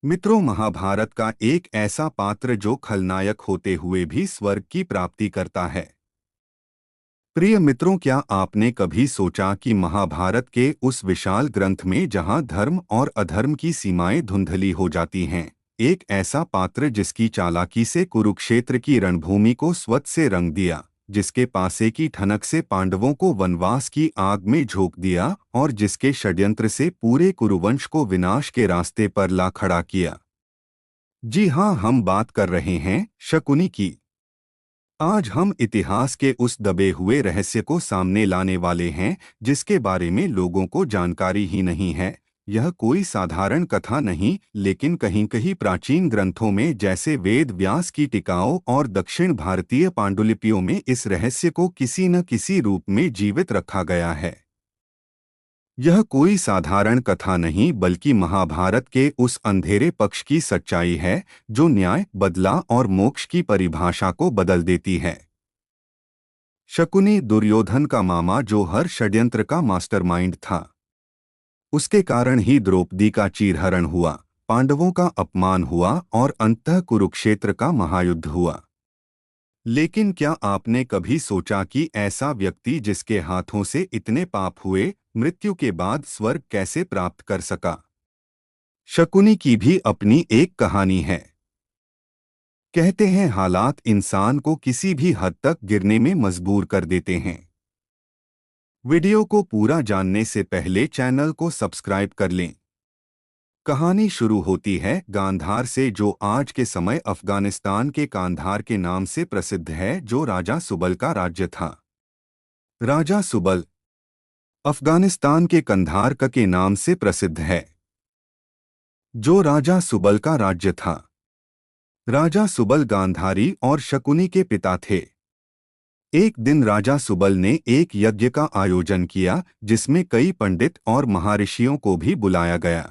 मित्रों, महाभारत का एक ऐसा पात्र जो खलनायक होते हुए भी स्वर्ग की प्राप्ति करता है। प्रिय मित्रों, क्या आपने कभी सोचा कि महाभारत के उस विशाल ग्रंथ में जहां धर्म और अधर्म की सीमाएं धुंधली हो जाती हैं, एक ऐसा पात्र जिसकी चालाकी से कुरुक्षेत्र की रणभूमि को स्वच्छ से रंग दिया, जिसके पासे की ठनक से पांडवों को वनवास की आग में झोंक दिया और जिसके षड्यंत्र से पूरे कुरुवंश को विनाश के रास्ते पर ला खड़ा किया। जी हाँ, हम बात कर रहे हैं शकुनी की। आज हम इतिहास के उस दबे हुए रहस्य को सामने लाने वाले हैं जिसके बारे में लोगों को जानकारी ही नहीं है। यह कोई साधारण कथा नहीं, लेकिन कहीं कहीं प्राचीन ग्रंथों में जैसे वेद व्यास की टीकाओं और दक्षिण भारतीय पांडुलिपियों में इस रहस्य को किसी न किसी रूप में जीवित रखा गया है। यह कोई साधारण कथा नहीं, बल्कि महाभारत के उस अंधेरे पक्ष की सच्चाई है जो न्याय, बदला और मोक्ष की परिभाषा को बदल देती है। शकुनी दुर्योधन का मामा, जो हर षड्यंत्र का मास्टरमाइंड था। उसके कारण ही द्रौपदी का चीरहरण हुआ, पांडवों का अपमान हुआ और अंततः कुरुक्षेत्र का महायुद्ध हुआ। लेकिन क्या आपने कभी सोचा कि ऐसा व्यक्ति जिसके हाथों से इतने पाप हुए, मृत्यु के बाद स्वर्ग कैसे प्राप्त कर सका? शकुनी की भी अपनी एक कहानी है। कहते हैं हालात इंसान को किसी भी हद तक गिरने में मजबूर कर देते हैं। वीडियो को पूरा जानने से पहले चैनल को सब्सक्राइब कर लें। कहानी शुरू होती है गांधार से, जो आज के समय अफगानिस्तान के कांधार के नाम से प्रसिद्ध है, जो राजा सुबल का राज्य था। राजा सुबल अफगानिस्तान के कंधार के नाम से प्रसिद्ध है, जो राजा सुबल का राज्य था। राजा सुबल गांधारी और शकुनी के पिता थे। एक दिन राजा सुबल ने एक यज्ञ का आयोजन किया जिसमें कई पंडित और महर्षियों को भी बुलाया गया।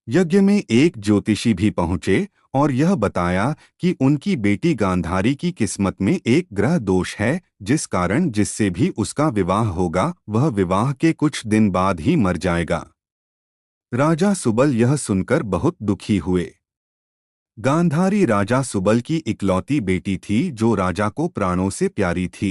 यज्ञ में एक ज्योतिषी भी पहुंचे और यह बताया कि उनकी बेटी गांधारी की किस्मत में एक ग्रह दोष है, जिस कारण जिससे भी उसका विवाह होगा वह विवाह के कुछ दिन बाद ही मर जाएगा। राजा सुबल यह सुनकर बहुत दुखी हुए। गांधारी राजा सुबल की इकलौती बेटी थी, जो राजा को प्राणों से प्यारी थी।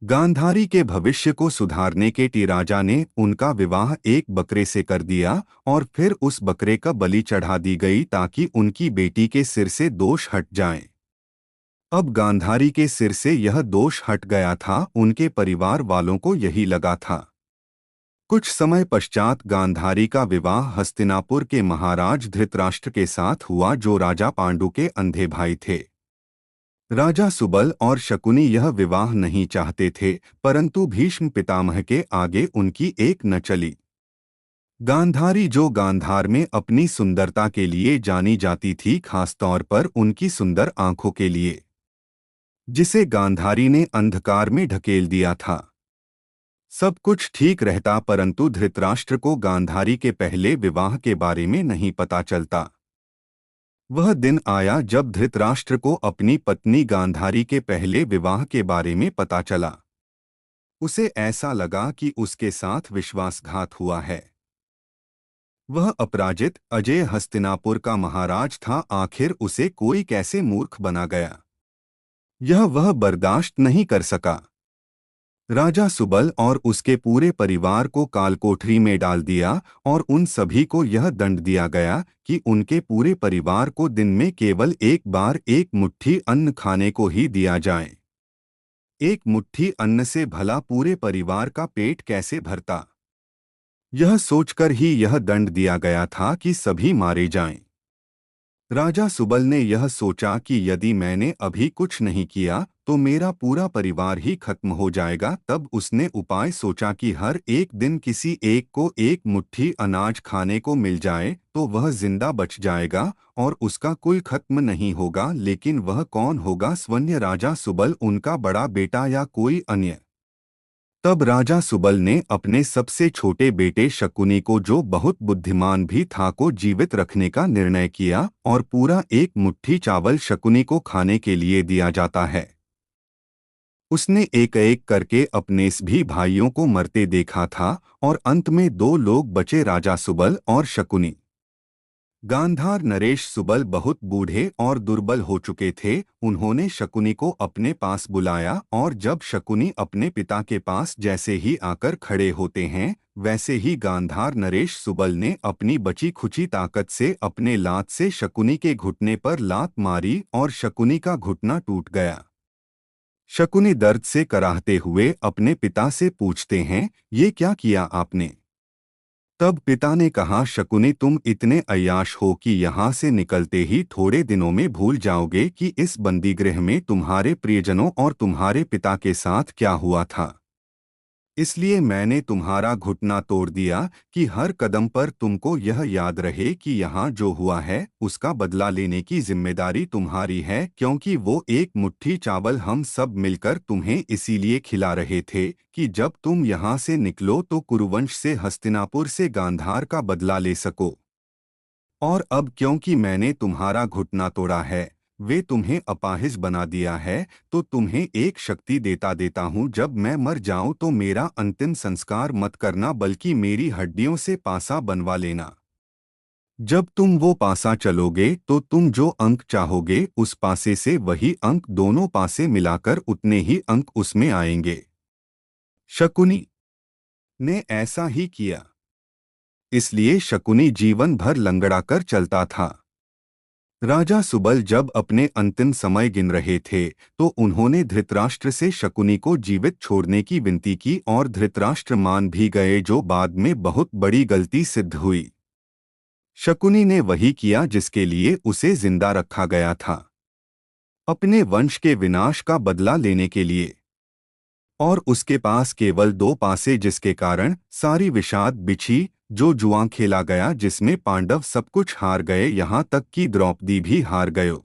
गांधारी के भविष्य को सुधारने के लिए राजा ने उनका विवाह एक बकरे से कर दिया और फिर उस बकरे का बलि चढ़ा दी गई ताकि उनकी बेटी के सिर से दोष हट जाए। अब गांधारी के सिर से यह दोष हट गया था, उनके परिवार वालों को यही लगा था। कुछ समय पश्चात गांधारी का विवाह हस्तिनापुर के महाराज धृतराष्ट्र के साथ हुआ, जो राजा पांडु के अंधे भाई थे। राजा सुबल और शकुनी यह विवाह नहीं चाहते थे, परंतु भीष्म पितामह के आगे उनकी एक न चली। गांधारी, जो गांधार में अपनी सुंदरता के लिए जानी जाती थी, खासतौर पर उनकी सुंदर आंखों के लिए, जिसे गांधारी ने अंधकार में ढकेल दिया था। सब कुछ ठीक रहता, परंतु धृतराष्ट्र को गांधारी के पहले विवाह के बारे में नहीं पता चलता। वह दिन आया जब धृतराष्ट्र को अपनी पत्नी गांधारी के पहले विवाह के बारे में पता चला। उसे ऐसा लगा कि उसके साथ विश्वासघात हुआ है। वह अपराजित अजय हस्तिनापुर का महाराज था, आखिर उसे कोई कैसे मूर्ख बना गया, यह वह बर्दाश्त नहीं कर सका। राजा सुबल और उसके पूरे परिवार को कालकोठरी में डाल दिया और उन सभी को यह दंड दिया गया कि उनके पूरे परिवार को दिन में केवल एक बार एक मुट्ठी अन्न खाने को ही दिया जाए। एक मुट्ठी अन्न से भला पूरे परिवार का पेट कैसे भरता, यह सोचकर ही यह दंड दिया गया था कि सभी मारे जाएं। राजा सुबल ने यह सोचा कि यदि मैंने अभी कुछ नहीं किया तो मेरा पूरा परिवार ही खत्म हो जाएगा। तब उसने उपाय सोचा कि हर एक दिन किसी एक को एक मुट्ठी अनाज खाने को मिल जाए तो वह जिंदा बच जाएगा और उसका कुल खत्म नहीं होगा। लेकिन वह कौन होगा? स्वयं राजा सुबल, उनका बड़ा बेटा या कोई अन्य? तब राजा सुबल ने अपने सबसे छोटे बेटे शकुनी को, जो बहुत बुद्धिमान भी था, को जीवित रखने का निर्णय किया और पूरा एक मुट्ठी चावल शकुनी को खाने के लिए दिया जाता है। उसने एक एक करके अपने सभी भाइयों को मरते देखा था और अंत में दो लोग बचे, राजा सुबल और शकुनी। गांधार नरेश सुबल बहुत बूढ़े और दुर्बल हो चुके थे। उन्होंने शकुनी को अपने पास बुलाया और जब शकुनी अपने पिता के पास जैसे ही आकर खड़े होते हैं, वैसे ही गांधार नरेश सुबल ने अपनी बची खुची ताकत से अपने लात से शकुनी के घुटने पर लात मारी और शकुनी का घुटना टूट गया। शकुनी दर्द से कराहते हुए अपने पिता से पूछते हैं, ये क्या किया आपने? तब पिता ने कहा, शकुनी तुम इतने अय्याश हो कि यहाँ से निकलते ही थोड़े दिनों में भूल जाओगे कि इस बंदीगृह में तुम्हारे प्रियजनों और तुम्हारे पिता के साथ क्या हुआ था। इसलिए मैंने तुम्हारा घुटना तोड़ दिया कि हर कदम पर तुमको यह याद रहे कि यहाँ जो हुआ है उसका बदला लेने की जिम्मेदारी तुम्हारी है, क्योंकि वो एक मुट्ठी चावल हम सब मिलकर तुम्हें इसीलिए खिला रहे थे कि जब तुम यहाँ से निकलो तो कुरुवंश से हस्तिनापुर से गांधार का बदला ले सको। और अब क्योंकि मैंने तुम्हारा घुटना तोड़ा है, वे तुम्हें अपाहिज बना दिया है, तो तुम्हें एक शक्ति देता देता हूँ, जब मैं मर जाऊं तो मेरा अंतिम संस्कार मत करना बल्कि मेरी हड्डियों से पासा बनवा लेना। जब तुम वो पासा चलोगे तो तुम जो अंक चाहोगे उस पासे से वही अंक दोनों पासे मिलाकर उतने ही अंक उसमें आएंगे। शकुनी ने ऐसा ही किया। इसलिए शकुनी जीवन भर लंगड़ा कर चलता था। राजा सुबल जब अपने अंतिम समय गिन रहे थे तो उन्होंने धृतराष्ट्र से शकुनी को जीवित छोड़ने की विनती की और धृतराष्ट्र मान भी गए, जो बाद में बहुत बड़ी गलती सिद्ध हुई। शकुनी ने वही किया जिसके लिए उसे जिंदा रखा गया था, अपने वंश के विनाश का बदला लेने के लिए। और उसके पास केवल दो पासे जिसके कारण सारी विषाद बिछी, जो जुआ खेला गया जिसमें पांडव सब कुछ हार गए, यहाँ तक कि द्रौपदी भी हार गयो,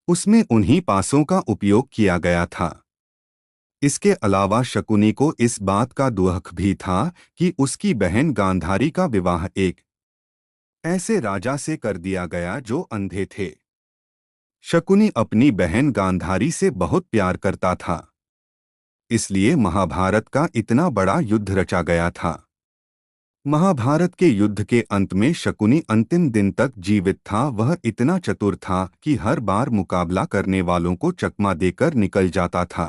उसमें उन्हीं पासों का उपयोग किया गया था। इसके अलावा शकुनी को इस बात का दुख भी था कि उसकी बहन गांधारी का विवाह एक ऐसे राजा से कर दिया गया जो अंधे थे। शकुनी अपनी बहन गांधारी से बहुत प्यार करता था, इसलिए महाभारत का इतना बड़ा युद्ध रचा गया था। महाभारत के युद्ध के अंत में शकुनी अंतिम दिन तक जीवित था। वह इतना चतुर था कि हर बार मुकाबला करने वालों को चकमा देकर निकल जाता था।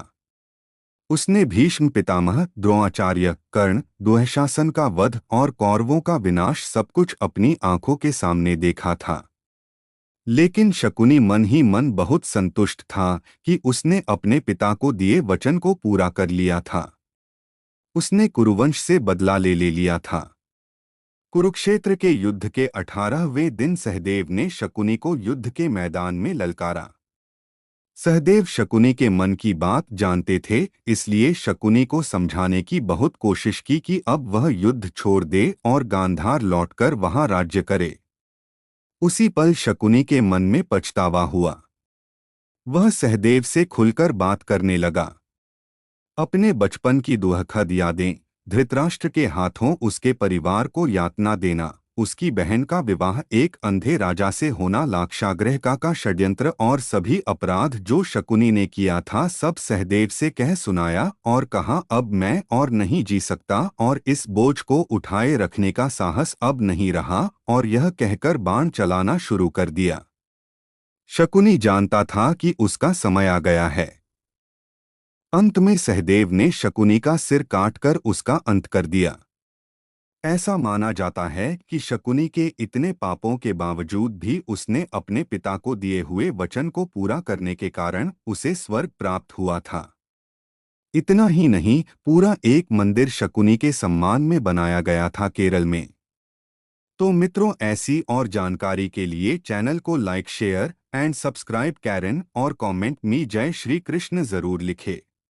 उसने भीष्म पितामह, द्रोणाचार्य, कर्ण, दुःशासन का वध और कौरवों का विनाश सब कुछ अपनी आंखों के सामने देखा था। लेकिन शकुनी मन ही मन बहुत संतुष्ट था कि उसने अपने पिता को दिए वचन को पूरा कर लिया था। उसने कुरुवंश से बदला ले लिया था। कुरुक्षेत्र के युद्ध के 18वें दिन सहदेव ने शकुनी को युद्ध के मैदान में ललकारा। सहदेव शकुनी के मन की बात जानते थे, इसलिए शकुनी को समझाने की बहुत कोशिश की कि अब वह युद्ध छोड़ दे और गांधार लौटकर वहां राज्य करे। उसी पल शकुनी के मन में पछतावा हुआ। वह सहदेव से खुलकर बात करने लगा। अपने बचपन की दुखद यादें, धृतराष्ट्र के हाथों उसके परिवार को यातना देना, उसकी बहन का विवाह एक अंधे राजा से होना, लाक्षागृह का षड्यंत्र और सभी अपराध जो शकुनी ने किया था, सब सहदेव से कह सुनाया और कहा, अब मैं और नहीं जी सकता और इस बोझ को उठाए रखने का साहस अब नहीं रहा, और यह कहकर बाण चलाना शुरू कर दिया। शकुनी जानता था कि उसका समय आ गया है। अंत में सहदेव ने शकुनी का सिर काटकर उसका अंत कर दिया। ऐसा माना जाता है कि शकुनी के इतने पापों के बावजूद भी उसने अपने पिता को दिए हुए वचन को पूरा करने के कारण उसे स्वर्ग प्राप्त हुआ था। इतना ही नहीं, पूरा एक मंदिर शकुनी के सम्मान में बनाया गया था केरल में। तो मित्रों, ऐसी और जानकारी के लिए चैनल को लाइक, शेयर एंड सब्सक्राइब करें और कमेंट में जय श्री कृष्ण जरूर लिखें।